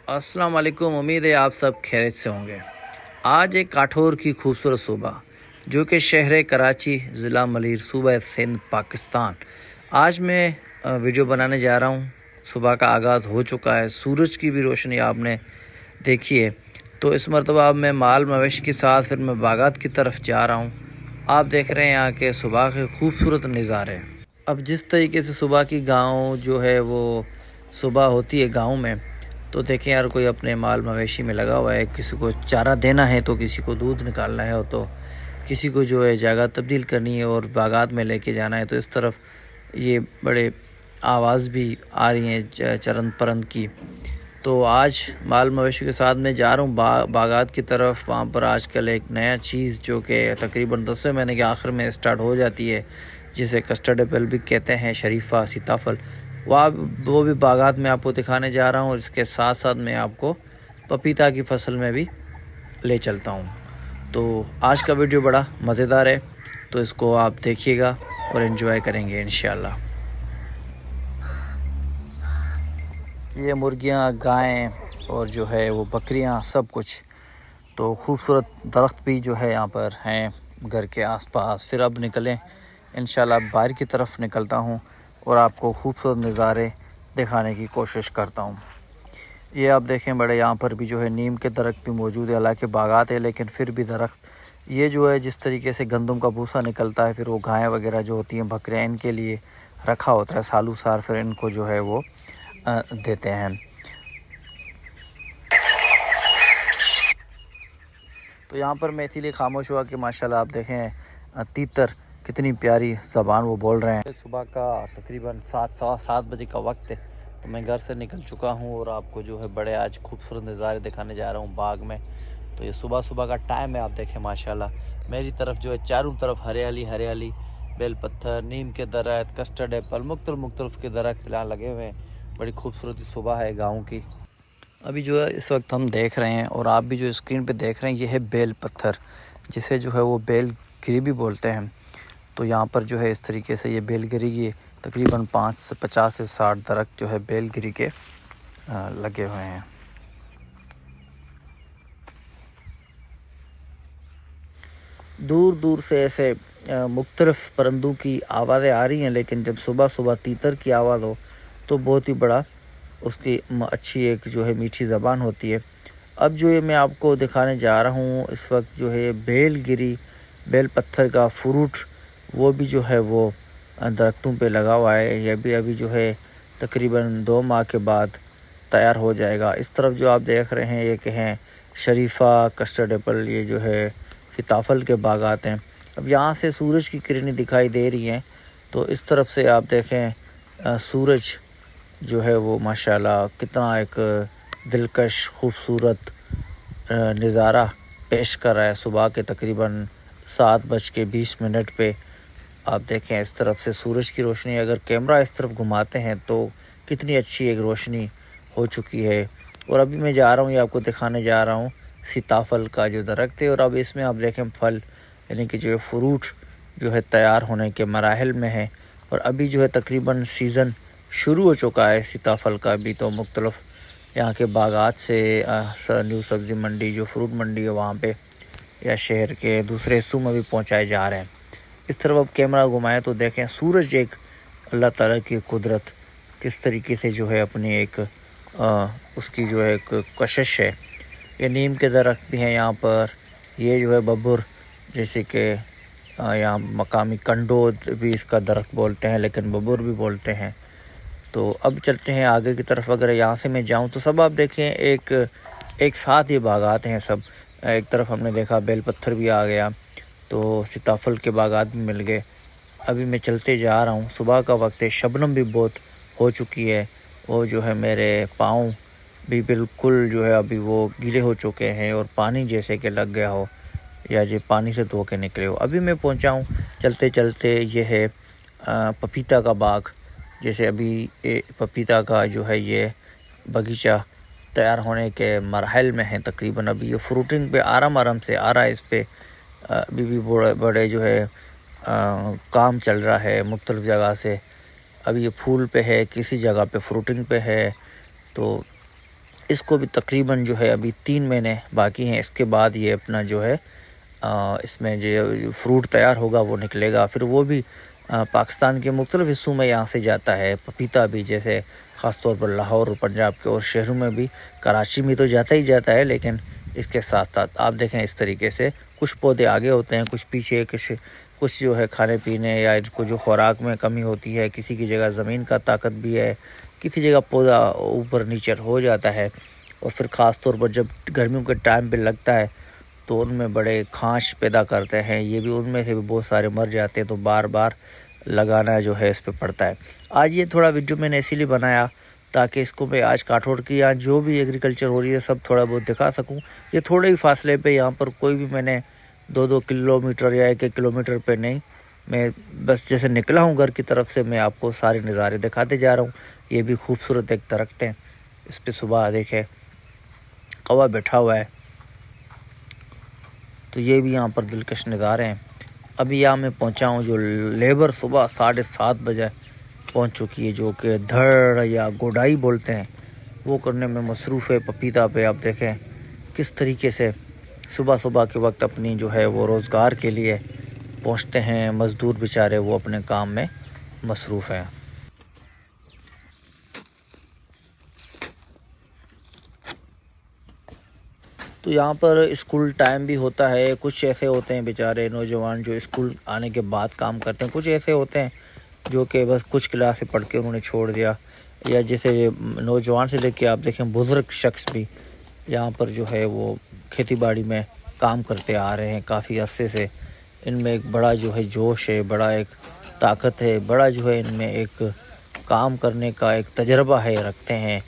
अस्सलाम वालेकुम। उम्मीद है आप सब खैरियत से होंगे। आज एक काठौर की खूबसूरत सुबह जो कि शहर कराची, ज़िला मलीर, सूबा सिंध, पाकिस्तान। आज मैं वीडियो बनाने जा रहा हूँ। सुबह का आगाज़ हो चुका है, सूरज की भी रोशनी आपने देखी है। तो इस मरतबा अब मैं माल मवेशी के साथ फिर मैं बागात की तरफ जा रहा हूँ। आप देख रहे हैं यहाँ के सुबह के खूबसूरत नज़ारे। अब जिस तरीके से सुबह की गाँव जो है वो सुबह होती है गाँव में, तो देखें यार, कोई अपने माल मवेशी में लगा हुआ है। किसी को चारा देना है तो किसी को दूध निकालना है, और तो किसी को जो है जगह तब्दील करनी है और बागात में लेके जाना है। तो इस तरफ ये बड़े आवाज़ भी आ रही हैं चरंद परंद की। तो आज माल मवेशी के साथ मैं जा रहा हूँ बागात की तरफ। वहाँ पर आजकल एक नया चीज़ जो कि तकरीबन 10वें महीने के आखिर में स्टार्ट हो जाती है, जिसे कस्टर्ड एप्पल भी कहते हैं, शरीफा, सीताफल। वो भी बागात में आपको दिखाने जा रहा हूँ। और इसके साथ साथ मैं आपको पपीता की फसल में भी ले चलता हूँ। तो आज का वीडियो बड़ा मज़ेदार है, तो इसको आप देखिएगा और एंजॉय करेंगे इंशाल्लाह। ये मुर्गियाँ, गायें और जो है वो बकरियाँ, सब कुछ। तो खूबसूरत दरख्त भी जो है यहाँ पर हैं घर के आसपास। फिर अब निकलें इंशाल्लाह, बाहर की तरफ निकलता हूँ और आपको खूबसूरत नज़ारे दिखाने की कोशिश करता हूँ। ये आप देखें, बड़े यहाँ पर भी जो है नीम के दरख्त भी मौजूद है। हालांकि बागात है लेकिन फिर भी दरख्त। ये जो है जिस तरीके से गंदम का भूसा निकलता है, फिर वो गायें वगैरह जो होती हैं, बकरियाँ, इनके लिए रखा होता है सालों साल, फिर इनको जो है वो देते हैं। तो यहाँ पर मैं इसीलिए खामोश हुआ कि माशाल्लाह आप देखें तीतर कितनी प्यारी ज़बान वो बोल रहे हैं। सुबह का तकरीबन 7 बजे का वक्त है। तो मैं घर से निकल चुका हूँ और आपको जो है बड़े आज खूबसूरत नज़ारे दिखाने जा रहा हूँ बाग में। तो ये सुबह सुबह का टाइम है। आप देखें माशाल्लाह मेरी तरफ जो है चारों तरफ हरियाली हरियाली, बेल पत्थर, नीम के दरख्त, कस्टर्ड एप्पल, मुख्तलिफ के दरख्त यहाँ लगे हुए हैं। बड़ी खूबसूरत सुबह है गाँव की। अभी जो है इस वक्त हम देख रहे हैं और आप भी जो स्क्रीन पे देख रहे हैं, ये है बेल पत्थर, जिसे जो है वो बेलगिरी भी बोलते हैं। तो यहाँ पर जो है इस तरीके से ये बेलगिरी की तकरीबन 50 से 60 दरख्त जो है बेलगिरी के लगे हुए हैं। दूर दूर से ऐसे मुख्तलिफ परिंदों की आवाज़ें आ रही हैं, लेकिन जब सुबह सुबह तीतर की आवाज़ हो तो बहुत ही बड़ा उसकी अच्छी एक जो है मीठी ज़बान होती है। अब जो है मैं आपको दिखाने जा रहा हूँ इस वक्त जो है बेलगिरी, बेल पत्थर का फ्रूट, वो भी जो है वो दरख्तों पे लगा हुआ है। यह भी अभी जो है तकरीबन 2 माह के बाद तैयार हो जाएगा। इस तरफ जो आप देख रहे हैं ये कि हैं शरीफा, कस्टर्ड एप्पल, ये जो है सीताफल के बागात हैं। अब यहाँ से सूरज की किरणें दिखाई दे रही हैं, तो इस तरफ से आप देखें सूरज जो है वो माशाल्लाह कितना एक दिलकश खूबसूरत नज़ारा पेश कर रहा है। सुबह के तकरीबन 7:20 पे आप देखें इस तरफ से सूरज की रोशनी, अगर कैमरा इस तरफ घुमाते हैं तो कितनी अच्छी एक रोशनी हो चुकी है। और अभी मैं जा रहा हूँ, ये आपको दिखाने जा रहा हूँ सीताफल का जो दरख्त है। और अब इसमें आप देखें फल, यानी कि जो है फ्रूट जो है तैयार होने के मराहल में है। और अभी जो है तकरीबन सीज़न शुरू हो चुका है सीताफल का भी। तो मुख्तलिफ यहाँ के बागात से न्यू सब्ज़ी मंडी, जो फ्रूट मंडी है, वहाँ पे या शहर के दूसरे हिस्सों में भी पहुँचाए जा रहे हैं। इस तरफ अब कैमरा घुमाएं तो देखें सूरज, एक अल्लाह ताला की कुदरत किस तरीके से जो है अपनी एक उसकी जो है एक कशिश है। ये नीम के दरख्त भी हैं यहाँ पर। ये जो है बबूर, जैसे कि यहाँ मकामी कंडोद भी इसका दरख्त बोलते हैं, लेकिन बबूर भी बोलते हैं। तो अब चलते हैं आगे की तरफ। अगर यहाँ से मैं जाऊँ तो सब आप देखें एक साथ ही बागात हैं सब। एक तरफ हमने देखा बेल पत्थर भी आ गया, तो सीताफल के बागात भी मिल गए। अभी मैं चलते जा रहा हूँ, सुबह का वक्त है, शबनम भी बहुत हो चुकी है। वो जो है मेरे पाँव भी बिल्कुल जो है अभी वो गीले हो चुके हैं और पानी जैसे कि लग गया हो या ये पानी से धो के निकले हो। अभी मैं पहुँचा हूँ चलते चलते, ये है पपीता का बाग। जैसे अभी पपीता का जो है ये बगीचा तैयार होने के मरहल में है तकरीबन। अभी ये फ्रूटिंग पे आराम से आ रहा है। इस पर अभी भी बड़े जो है काम चल रहा है मुख्तलिफ़ जगह से। अभी ये फूल पे है, किसी जगह पे फ्रूटिंग पे है। तो इसको भी तकरीबन जो है अभी 3 महीने बाकी हैं। इसके बाद ये अपना जो है इसमें जो फ्रूट तैयार होगा वो निकलेगा। फिर वो भी पाकिस्तान के मुख्तलिफ़ हिस्सों में यहाँ से जाता है। पपीता भी जैसे ख़ास तौर पर लाहौर और पंजाब के और शहरों में भी, कराची में तो जाता ही जाता है, लेकिन इसके साथ साथ आप देखें इस तरीके से कुछ पौधे आगे होते हैं, कुछ पीछे, कुछ जो है खाने पीने या इनको जो खुराक में कमी होती है, किसी की जगह ज़मीन का ताकत भी है, किसी जगह पौधा ऊपर नीचे हो जाता है। और फिर ख़ास तौर पर जब गर्मियों के टाइम पे लगता है तो उनमें बड़े खांच पैदा करते हैं, ये भी उनमें से भी बहुत सारे मर जाते हैं, तो बार बार लगाना जो है इस पे पड़ता है। आज ये थोड़ा वीडियो मैंने इसीलिए बनाया ताकि इसको मैं आज काठौड़ की या जो भी एग्रीकल्चर हो रही है सब थोड़ा बहुत दिखा सकूं। ये थोड़े ही फासले पे, यहाँ पर कोई भी मैंने 2-2 किलोमीटर या 1-1 किलोमीटर पे नहीं, मैं बस जैसे निकला हूँ घर की तरफ से, मैं आपको सारे नज़ारे दिखाते जा रहा हूँ। ये भी खूबसूरत एक दरख्त है, इस पर सुबह देखे कौवा बैठा हुआ है, तो ये भी यहाँ पर दिलकश नज़ारे हैं। अभी यहाँ मैं पहुँचा हूँ, जो लेबर सुबह 7:30 बजे पहुँच चुकी है, जो कि धड़ या गोडाई बोलते हैं, वो करने में मसरूफ़ है। पपीता पे आप देखें किस तरीके से सुबह सुबह के वक्त अपनी जो है वो रोज़गार के लिए पहुँचते हैं। मज़दूर बेचारे वो अपने काम में मसरूफ़ हैं। तो यहाँ पर स्कूल टाइम भी होता है। कुछ ऐसे होते हैं बेचारे नौजवान जो स्कूल आने के बाद काम करते हैं, कुछ ऐसे होते हैं जो कि बस कुछ क्लासें पढ़ के उन्होंने छोड़ दिया, या जैसे नौजवान से लेके आप देखें बुज़ुर्ग शख्स भी यहाँ पर जो है वो खेती बाड़ी में काम करते आ रहे हैं काफ़ी अरसे से। इनमें एक बड़ा जो है जोश है, बड़ा एक ताकत है, बड़ा जो है इनमें एक काम करने का एक तजर्बा है, रखते हैं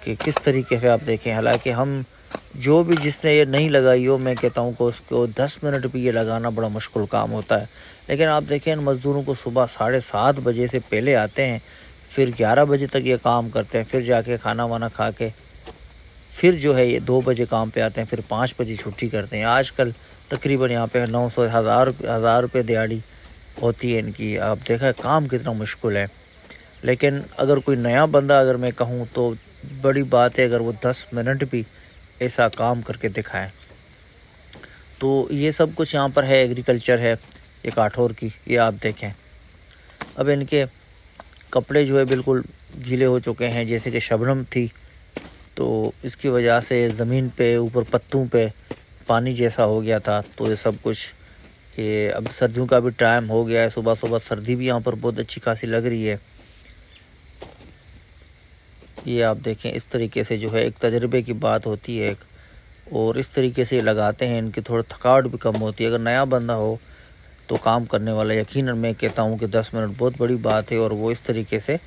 कि किस तरीके से आप देखें। हालांकि हम जो भी जिसने ये नहीं लगाई हो, मैं कहता हूँ कि उसको 10 मिनट भी ये लगाना बड़ा मुश्किल काम होता है। लेकिन आप देखें इन मज़दूरों को सुबह 7:30 बजे से पहले आते हैं, फिर 11 बजे तक ये काम करते हैं, फिर जाके खाना वाना खा के फिर जो है ये 2 बजे काम पे आते हैं, फिर 5 बजे छुट्टी करते हैं। आजकल तकरीबन यहाँ पे 900 हज़ार रुपये दिहाड़ी होती है इनकी। आप देखा काम कितना मुश्किल है। लेकिन अगर कोई नया बंदा, अगर मैं कहूँ तो बड़ी बात है अगर वो 10 मिनट भी ऐसा काम करके दिखाएं। तो ये सब कुछ यहाँ पर है, एग्रीकल्चर है ये काठौर की। ये आप देखें अब इनके कपड़े जो है बिल्कुल गीले हो चुके हैं, जैसे कि शबनम थी, तो इसकी वजह से ज़मीन पे ऊपर पत्तों पे पानी जैसा हो गया था। तो ये सब कुछ, ये अब सर्दियों का भी टाइम हो गया है, सुबह सुबह सर्दी भी यहाँ पर बहुत अच्छी खासी लग रही है। ये आप देखें इस तरीके से जो है एक तजर्बे की बात होती है और इस तरीके से लगाते हैं, इनकी थोड़ा थकावट भी कम होती है। अगर नया बंदा हो तो काम करने वाला, यकीनन मैं कहता हूँ कि 10 मिनट बहुत बड़ी बात है, और वो इस तरीके से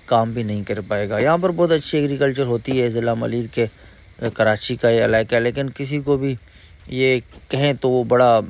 काम भी नहीं कर पाएगा। यहाँ पर बहुत अच्छी एग्रीकल्चर होती है, ज़िला मलीर के कराची का ये इलाका है, लेकिन किसी को भी ये कहें तो वो बड़ा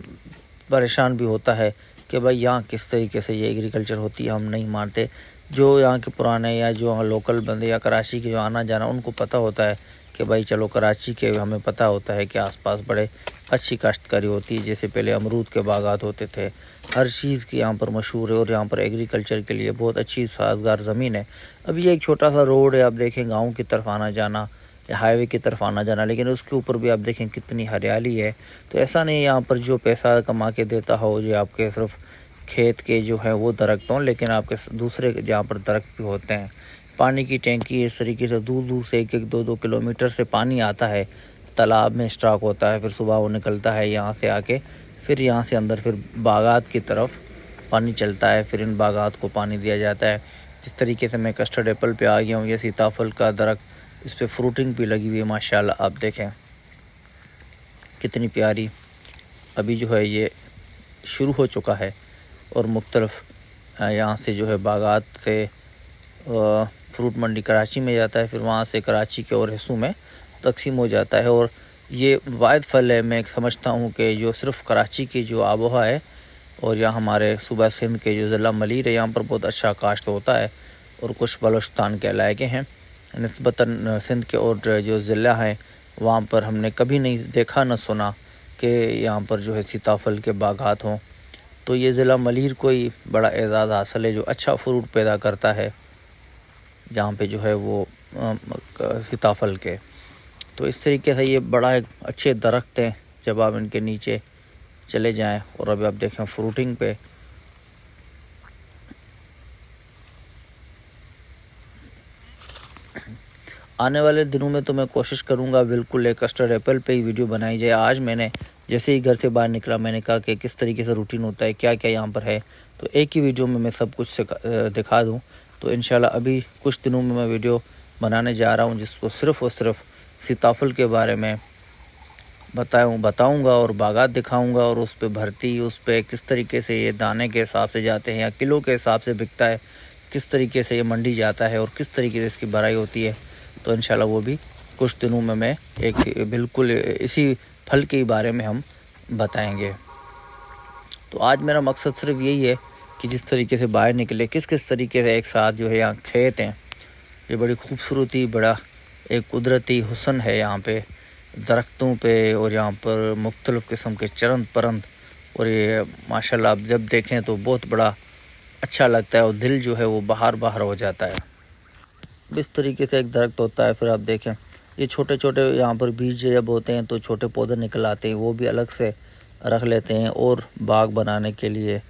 परेशान भी होता है कि भाई यहाँ किस तरीके से ये एग्रीकल्चर होती है, हम नहीं मानते। जो यहाँ के पुराने या जो यहाँ लोकल बंदे या कराची के जो आना जाना, उनको पता होता है कि भाई चलो कराची के, हमें पता होता है कि आसपास बड़े अच्छी काश्तकारी होती है। जैसे पहले अमरूद के बागात होते थे, हर चीज़ की यहाँ पर मशहूर है, और यहाँ पर एग्रीकल्चर के लिए बहुत अच्छी साजगार ज़मीन है। अब ये एक छोटा सा रोड है, आप देखें गाँव की तरफ आना जाना या हाईवे की तरफ आना जाना, लेकिन उसके ऊपर भी आप देखें कितनी हरियाली है। तो ऐसा नहीं यहाँ पर जो पैसा कमा के देता हो जो आपके सिर्फ खेत के जो है वो दरख्त हों, लेकिन आपके दूसरे जहाँ पर दरख्त भी होते हैं। पानी की टैंकी इस तरीके से दूर दूर से 1-1, 2-2 किलोमीटर से पानी आता है, तालाब में स्टॉक होता है, फिर सुबह वो निकलता है यहाँ से आके, फिर यहाँ से अंदर फिर बागात की तरफ पानी चलता है, फिर इन बागात को पानी दिया जाता है। जिस तरीके से मैं कस्टर्ड एप्पल पे आ गया हूँ, ये सीताफल का दरख्त, इस पर फ्रूटिंग भी लगी हुई है माशाल्लाह। आप देखें कितनी प्यारी, अभी जो है ये शुरू हो चुका है, और मुख्तलिफ यहाँ से जो है बागात से फ्रूट मंडी कराची में जाता है, फिर वहाँ से कराची के और हिस्सों में तकसीम हो जाता है। और ये वाहिद फल है, मैं समझता हूँ कि जो सिर्फ़ कराची की जो आबोहा है, और यहाँ हमारे सूबा सिंध के जो ज़िला मलीर है, यहाँ पर बहुत अच्छा काश्त होता है, और कुछ बलूचिस्तान के इलाके हैं निस्बतन सिंध के, और जो ज़िला हैं वहाँ पर हमने कभी नहीं देखा न सुना कि यहाँ पर जो है सीताफल के बागात हों। तो ये ज़िला मलीर को ही बड़ा एज़ाज़ हासिल है जो अच्छा फ्रूट पैदा करता है, जहाँ पे जो है वो सीताफल के। तो इस तरीके से ये बड़ा एक अच्छे दरख्त हैं जब आप इनके नीचे चले जाएं। और अभी आप देखें फ्रूटिंग पे आने वाले दिनों में तो मैं कोशिश करूंगा बिल्कुल एक कस्टर्ड एप्पल पे ही वीडियो बनाई जाए। आज मैंने जैसे ही घर से बाहर निकला मैंने कहा कि किस तरीके से रूटीन होता है, क्या क्या यहाँ पर है, तो एक ही वीडियो में मैं सब कुछ दिखा दूँ। तो इंशाल्लाह अभी कुछ दिनों में मैं वीडियो बनाने जा रहा हूँ जिसको सिर्फ़ और सिर्फ सीताफल के बारे में बताऊँगा और बागात दिखाऊँगा और उस पर भर्ती, उस पर किस तरीके से ये दाने के हिसाब से जाते हैं या किलो के हिसाब से बिकता है, किस तरीके से ये मंडी जाता है और किस तरीके से इसकी भराई होती है। तो इंशाल्लाह वो भी कुछ दिनों में मैं एक बिल्कुल इसी फल के बारे में हम बताएंगे। तो आज मेरा मकसद सिर्फ यही है कि जिस तरीके से बाहर निकले, किस किस तरीके से एक साथ जो है यहाँ खेत हैं, ये बड़ी खूबसूरती, बड़ा एक कुदरती हुस्न है यहाँ पे दरख्तों पे, और यहाँ पर मुख्तलिफ़ किस्म के चरंद परंद, और ये माशाल्लाह आप जब देखें तो बहुत बड़ा अच्छा लगता है और दिल जो है वो बाहर बाहर हो जाता है। इस तरीके से एक दरख्त होता है। फिर आप देखें ये छोटे छोटे यहाँ पर बीज जब होते हैं तो छोटे पौधे निकल आते हैं, वो भी अलग से रख लेते हैं और बाग बनाने के लिए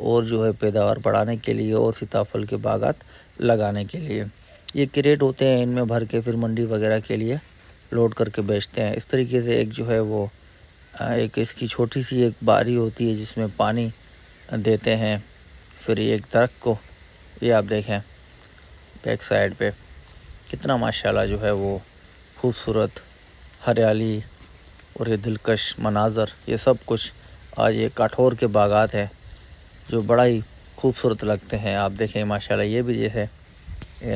और जो है पैदावार बढ़ाने के लिए और सीताफल के बागात लगाने के लिए। ये क्रेट होते हैं, इनमें भर के फिर मंडी वगैरह के लिए लोड करके बेचते हैं। इस तरीके से एक जो है वो एक इसकी छोटी सी एक बारी होती है जिसमें पानी देते हैं। फिर एक दरख्त को ये आप देखें बैक साइड पे कितना माशाल्लाह जो है वो खूबसूरत हरियाली और ये दिलकश मनाज़र, ये सब कुछ आज ये कठोर के बागात हैं जो बड़ा ही खूबसूरत लगते हैं। आप देखें माशाल्लाह ये भी जो है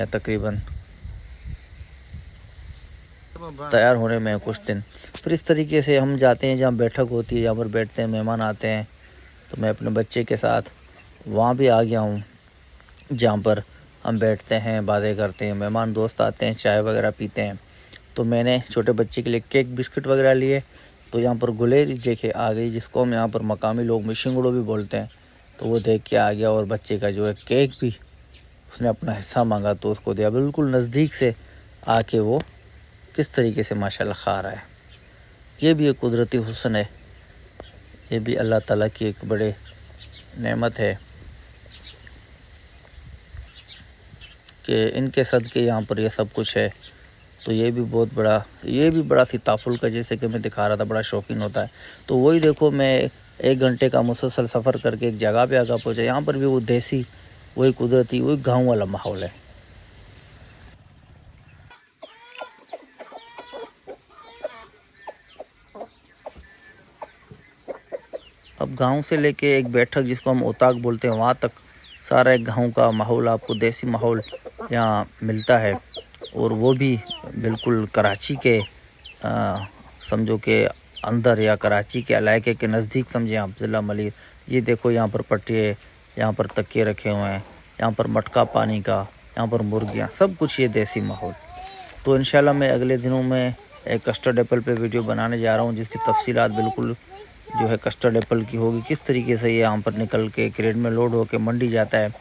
तकरीबन तैयार होने में कुछ दिन। फिर इस तरीके से हम जाते हैं जहाँ बैठक होती है, जहाँ पर बैठते हैं, मेहमान आते हैं। तो मैं अपने बच्चे के साथ वहाँ भी आ गया हूँ जहाँ पर हम बैठते हैं, बातें करते हैं, मेहमान दोस्त आते हैं, चाय वगैरह पीते हैं। तो मैंने छोटे बच्चे के लिए केक बिस्किट वगैरह लिए। तो यहाँ पर गुलेर देखे आ गई, जिसको हम यहाँ पर मकामी लोग मिशिंगड़ो भी बोलते हैं। तो वो देख के आ गया और बच्चे का जो है केक भी उसने अपना हिस्सा मांगा तो उसको दिया। बिल्कुल नज़दीक से आके वो किस तरीके से माशाल्लाह खा रहा है। ये भी एक कुदरती हुस्न है, ये भी अल्लाह ताला की एक बड़े नेमत है कि इनके सदके यहाँ पर ये सब कुछ है। तो ये भी बहुत बड़ा, ये भी बड़ा सीताफल का जैसे कि मैं दिखा रहा था बड़ा शौकीन होता है। तो वही देखो मैं 1 घंटे का मुसलसल सफ़र करके एक जगह पे आकर पहुँचा, यहाँ पर भी वो देसी, वही कुदरती, वही गाँव वाला माहौल है। अब गांव से लेके एक बैठक जिसको हम ओताक बोलते हैं वहाँ तक सारा एक गांव का माहौल, आपको देसी माहौल यहाँ मिलता है। और वो भी बिल्कुल कराची के समझो के अंदर या कराची के इलाके के नज़दीक समझें आप, ज़िला मलिर। ये देखो यहाँ पर पट्टिए, यहाँ पर तकिए रखे हुए हैं, यहाँ पर मटका पानी का, यहाँ पर मुर्गियाँ, सब कुछ ये देसी माहौल। तो इंशाल्लाह मैं अगले दिनों में एक कस्टर्ड एप्पल पे वीडियो बनाने जा रहा हूँ जिसकी तफसीलात बिल्कुल जो है कस्टर्ड एप्पल की होगी, किस तरीके से ये यहाँ पर निकल के क्रेट में लोड होकर मंडी जाता है।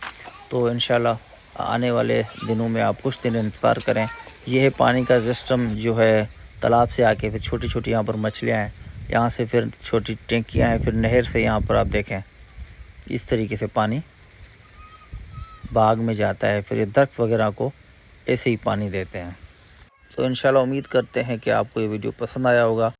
तो इंशाल्लाह आने वाले दिनों में आप कुछ दिन इंतज़ार करें। ये है पानी का सिस्टम जो है, तालाब से आके फिर छोटी छोटी यहाँ पर मछलियाँ हैं, यहाँ से फिर छोटी टैंकियाँ हैं, फिर नहर से यहाँ पर आप देखें इस तरीके से पानी बाग में जाता है। फिर ये दरख्त वगैरह को ऐसे ही पानी देते हैं। तो इंशाल्लाह उम्मीद करते हैं कि आपको ये वीडियो पसंद आया होगा।